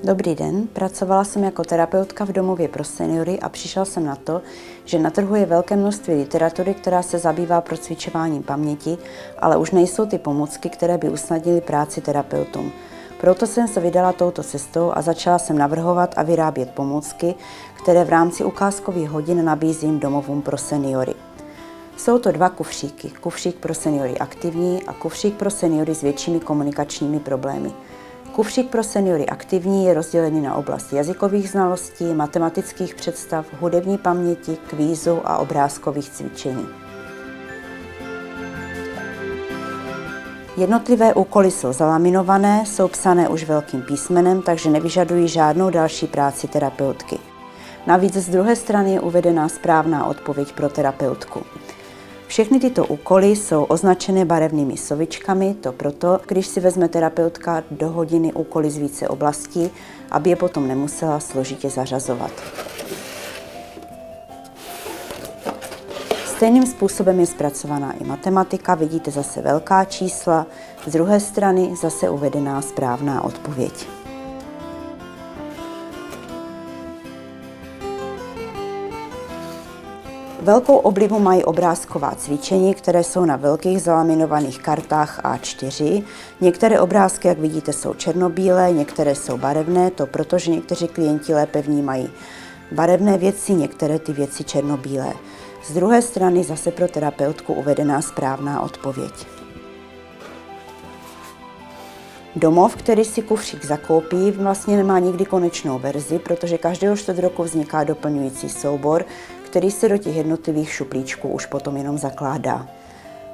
Dobrý den, pracovala jsem jako terapeutka v domově pro seniory a přišla jsem na to, že na trhu je velké množství literatury, která se zabývá procvičováním paměti, ale už nejsou ty pomůcky, které by usnadnily práci terapeutům. Proto jsem se vydala touto cestou a začala jsem navrhovat a vyrábět pomůcky, které v rámci ukázkových hodin nabízím domovům pro seniory. Jsou to dva kufříky, kufřík pro seniory aktivní a kufřík pro seniory s většími komunikačními problémy. Kufřík pro seniory aktivní je rozdělený na oblast jazykových znalostí, matematických představ, hudební paměti, kvízu a obrázkových cvičení. Jednotlivé úkoly jsou zalaminované, jsou psané už velkým písmenem, takže nevyžadují žádnou další práci terapeutky. Navíc z druhé strany je uvedená správná odpověď pro terapeutku. Všechny tyto úkoly jsou označené barevnými sovičkami, to proto, když si vezme terapeutka do hodiny úkoly z více oblastí, aby je potom nemusela složitě zařazovat. Stejným způsobem je zpracovaná i matematika, vidíte zase velká čísla, z druhé strany zase uvedená správná odpověď. Velkou oblibu mají obrázková cvičení, které jsou na velkých zalaminovaných kartách A4. Některé obrázky, jak vidíte, jsou černobílé, některé jsou barevné, to protože někteří klienti lépe vnímají barevné věci, některé ty věci černobílé. Z druhé strany zase pro terapeutku uvedená správná odpověď. Domov, který si kufřík zakoupí, vlastně nemá nikdy konečnou verzi, protože každého čtvrt roku vzniká doplňující soubor, který se do těch jednotlivých šuplíčků už potom jenom zakládá.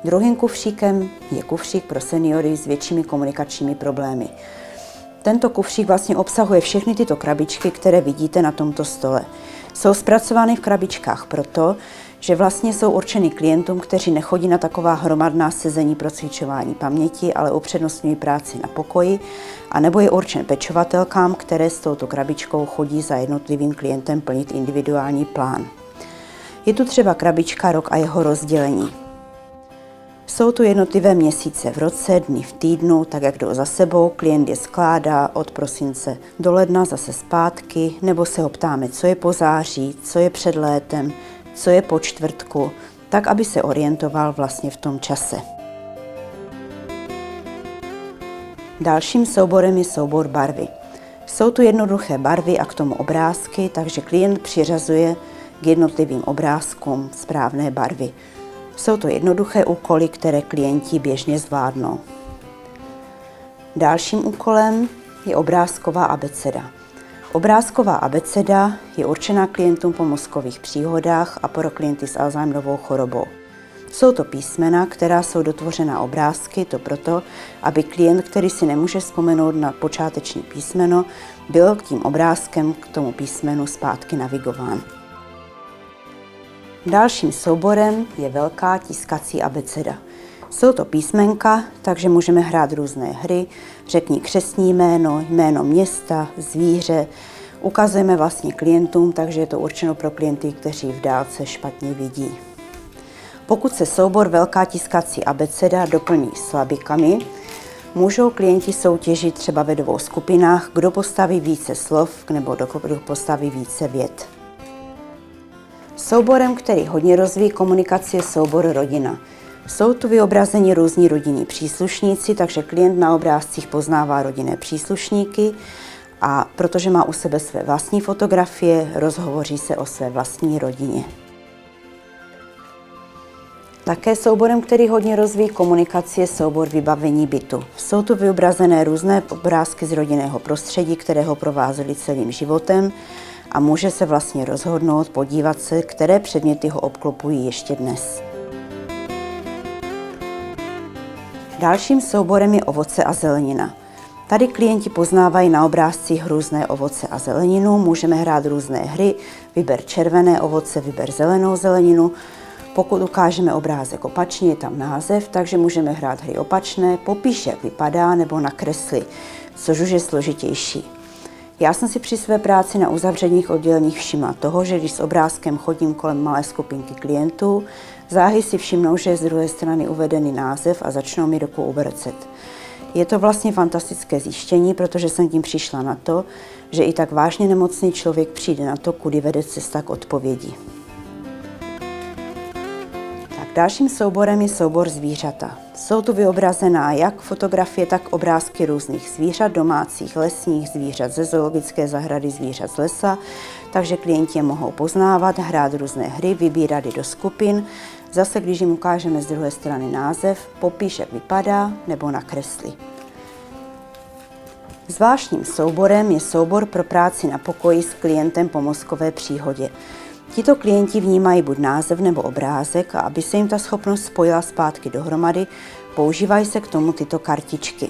Druhým kufříkem je kufřík pro seniory s většími komunikačními problémy. Tento kufřík vlastně obsahuje všechny tyto krabičky, které vidíte na tomto stole. Jsou zpracovány v krabičkách proto, že vlastně jsou určeny klientům, kteří nechodí na taková hromadná sezení pro cvičování paměti, ale upřednostňují práci na pokoji, anebo je určen pečovatelkám, které s touto krabičkou chodí za jednotlivým klientem plnit individuální plán. Je tu třeba krabička rok a jeho rozdělení. Jsou tu jednotlivé měsíce v roce, dny v týdnu, tak jak jdou za sebou, klient je skládá od prosince do ledna zase zpátky, nebo se ho ptáme, co je po září, co je před létem, co je po čtvrtku, tak aby se orientoval vlastně v tom čase. Dalším souborem je soubor barvy. Jsou tu jednoduché barvy a k tomu obrázky, takže klient přiřazuje k jednotlivým obrázkům správné barvy. Jsou to jednoduché úkoly, které klienti běžně zvládnou. Dalším úkolem je obrázková abeceda. Obrázková abeceda je určená klientům po mozkových příhodách a pro klienty s Alzheimerovou chorobou. Jsou to písmena, která jsou dotvořena obrázky, to proto, aby klient, který si nemůže vzpomenout na počáteční písmeno, byl tím obrázkem k tomu písmenu zpátky navigován. Dalším souborem je velká tiskací abeceda. Jsou to písmenka, takže můžeme hrát různé hry, řekni křestní jméno, jméno města, zvíře. Ukazujeme vlastně klientům, takže je to určeno pro klienty, kteří v dálce špatně vidí. Pokud se soubor velká tiskací abeceda doplní slabikami, můžou klienti soutěžit třeba ve dvou skupinách, kdo postaví více slov nebo kdo postaví více vět. Souborem, který hodně rozvíjí komunikaci, je soubor rodina. Jsou tu vyobrazeni různí rodinní příslušníci, takže klient na obrázcích poznává rodinné příslušníky a protože má u sebe své vlastní fotografie, rozhovoří se o své vlastní rodině. Také souborem, který hodně rozvíjí komunikaci, je soubor vybavení bytu. Jsou tu vyobrazené různé obrázky z rodinného prostředí, které ho provázely celým životem a může se vlastně rozhodnout, podívat se, které předměty ho obklopují ještě dnes. Dalším souborem je ovoce a zelenina. Tady klienti poznávají na obrázcích různé ovoce a zeleninu, můžeme hrát různé hry, vyber červené ovoce, vyber zelenou zeleninu. Pokud ukážeme obrázek opačně, je tam název, takže můžeme hrát hry opačné, popiš, jak vypadá, nebo nakresli, což už je složitější. Já jsem si při své práci na uzavřených odděleních všimla toho, že když s obrázkem chodím kolem malé skupinky klientů, záhy si všimnou, že je z druhé strany uvedený název a začnou mi ruku obracet. Je to vlastně fantastické zjištění, protože jsem tím přišla na to, že i tak vážně nemocný člověk přijde na to, kudy vede cesta k odpovědi. Dalším souborem je soubor zvířata. Jsou tu vyobrazená jak fotografie, tak obrázky různých zvířat, domácích, lesních zvířat ze zoologické zahrady, zvířat z lesa, takže klienti je mohou poznávat, hrát různé hry, vybírat je do skupin. Zase, když jim ukážeme z druhé strany název, popíš, jak vypadá, nebo nakreslí. Zvláštním souborem je soubor pro práci na pokoji s klientem po mozkové příhodě. Tito klienti vnímají buď název nebo obrázek a aby se jim ta schopnost spojila zpátky dohromady, používají se k tomu tyto kartičky.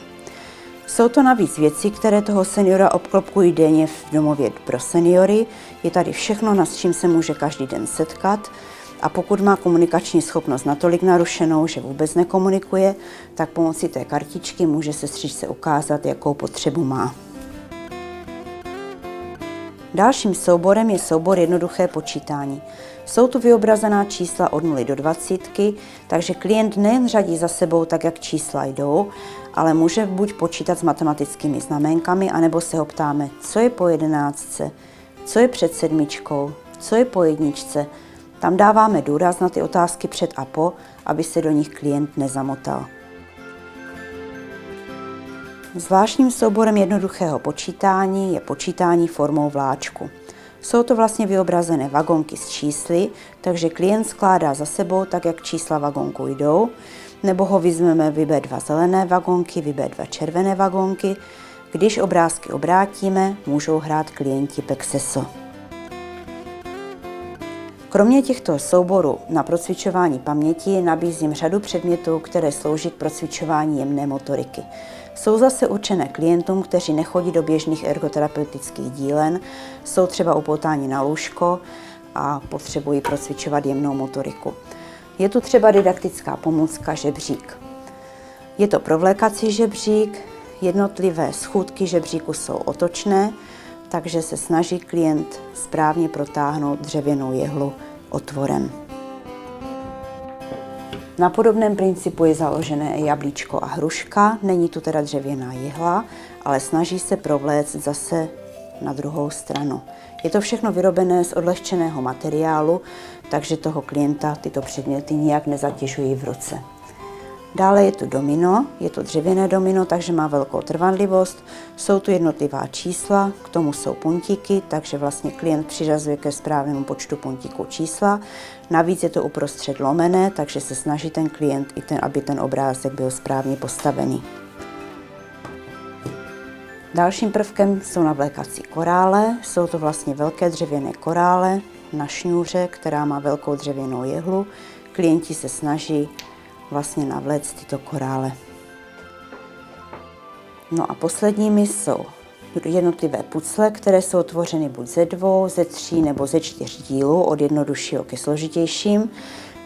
Jsou to navíc věci, které toho seniora obklopují denně v domově pro seniory. Je tady všechno, s čím se může každý den setkat. A pokud má komunikační schopnost natolik narušenou, že vůbec nekomunikuje, tak pomocí té kartičky může sestřičce ukázat, jakou potřebu má. Dalším souborem je soubor jednoduché počítání. Jsou tu vyobrazená čísla od 0 do 20, takže klient nejen řadí za sebou tak, jak čísla jdou, ale může buď počítat s matematickými znamenkami, anebo se ho ptáme, co je po 11, co je před 7, co je po 1. Tam dáváme důraz na ty otázky před a po, aby se do nich klient nezamotal. Zvláštním souborem jednoduchého počítání je počítání formou vláčku. Jsou to vlastně vyobrazené vagonky s čísly, takže klient skládá za sebou tak, jak čísla vagonku jdou, nebo ho vybere 2 zelené vagonky, vybere 2 červené vagonky. Když obrázky obrátíme, můžou hrát klienti Pexeso. Kromě těchto souborů na procvičování paměti nabízím řadu předmětů, které slouží k procvičování jemné motoriky. Jsou zase určené klientům, kteří nechodí do běžných ergoterapeutických dílen, jsou třeba upoutáni na lůžko a potřebují procvičovat jemnou motoriku. Je tu třeba didaktická pomůcka žebřík. Je to provlékací žebřík, jednotlivé schůdky žebříku jsou otočné, takže se snaží klient správně protáhnout dřevěnou jehlu otvorem. Na podobném principu je založené jablíčko a hruška, není tu teda dřevěná jehla, ale snaží se provléct zase na druhou stranu. Je to všechno vyrobené z odlehčeného materiálu, takže toho klienta tyto předměty nijak nezatěžují v ruce. Dále je tu domino, je to dřevěné domino, takže má velkou trvanlivost. Jsou tu jednotlivá čísla, k tomu jsou puntíky, takže vlastně klient přiřazuje ke správnému počtu puntíků čísla. Navíc je to uprostřed lomené, takže se snaží ten klient, aby ten obrázek byl správně postavený. Dalším prvkem jsou navlékací korále. Jsou to vlastně velké dřevěné korále na šňůře, která má velkou dřevěnou jehlu. Klienti se snaží vlastně navléct tyto korále. No a posledními jsou jednotlivé pucle, které jsou tvořeny buď ze 2, ze 3 nebo ze 4 dílů, od jednoduššího ke složitějším,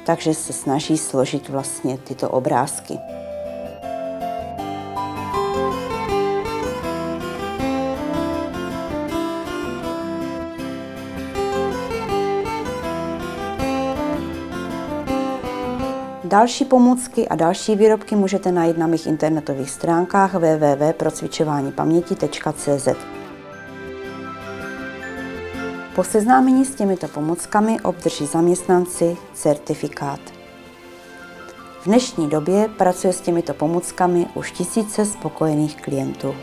takže se snaží složit vlastně tyto obrázky. Další pomůcky a další výrobky můžete najít na mých internetových stránkách www.procvičovanipaměti.cz. Po seznámení s těmito pomůckami obdrží zaměstnanci certifikát. V dnešní době pracuje s těmito pomůckami už tisíce spokojených klientů.